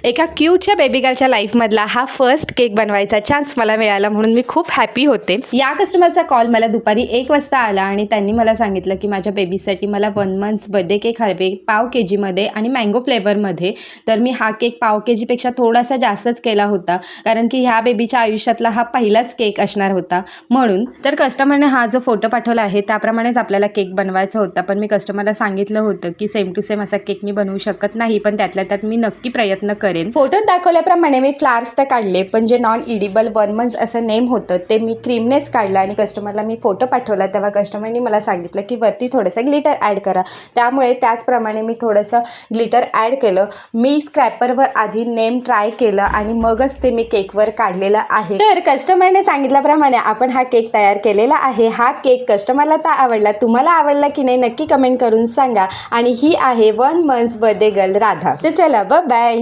एका क्यूटच्या बेबी गर्लच्या लाईफमधला हा first cake बनवायचा चान्स मला मिळाला म्हणून मी खूप हॅपी होते. या कस्टमरचा कॉल मला दुपारी 1 वाजता आला आणि त्यांनी मला सांगितलं की माझ्या बेबीसाठी मला 1 मंथ्स बर्थडे केक हवे पाव kg मध्ये आणि मँगो फ्लेवरमध्ये. तर मी हा केक पाव kg पेक्षा थोडासा जास्तच केला होता कारण की ह्या बेबीच्या आयुष्यातला हा पहिलाच केक असणार होता म्हणून. तर कस्टमरने हा जो फोटो पाठवला आहे त्याप्रमाणेच आपल्याला केक बनवायचा होता. पण मी कस्टमरला सांगितलं होतं की सेम टू सेम असा केक मी बनवू शकत नाही, पण त्यातल्या त्यात मी नक्की प्रयत्न करेन. फोटोत दाखवल्याप्रमाणे मी फ्लावर्स तर काढले, पण जे नॉन इडिबल 1 मंथ असं नेम होतं ते मी क्रीमनेच काढलं आणि कस्टमरला मी फोटो पाठवला तेव्हा कस्टमरने मला सांगितलं की वरती थोडंसं ग्लिटर ॲड करा. त्यामुळे त्याचप्रमाणे मी थोडंसं ग्लिटर ॲड केलं. मी स्क्रॅपरवर आधी नेम ट्राय केलं आणि मगच ते मी केकवर काढलेलं आहे. तर कस्टमरने सांगितल्याप्रमाणे आपण हा केक तयार केलेला आहे. हा केक कस्टमरला तर आवडला, तुम्हाला आवडला की नाही नक्की कमेंट करून सांगा. आणि ही आहे 1 मंथ्स बर्थडे गर्ल राधा. तर चला बाय.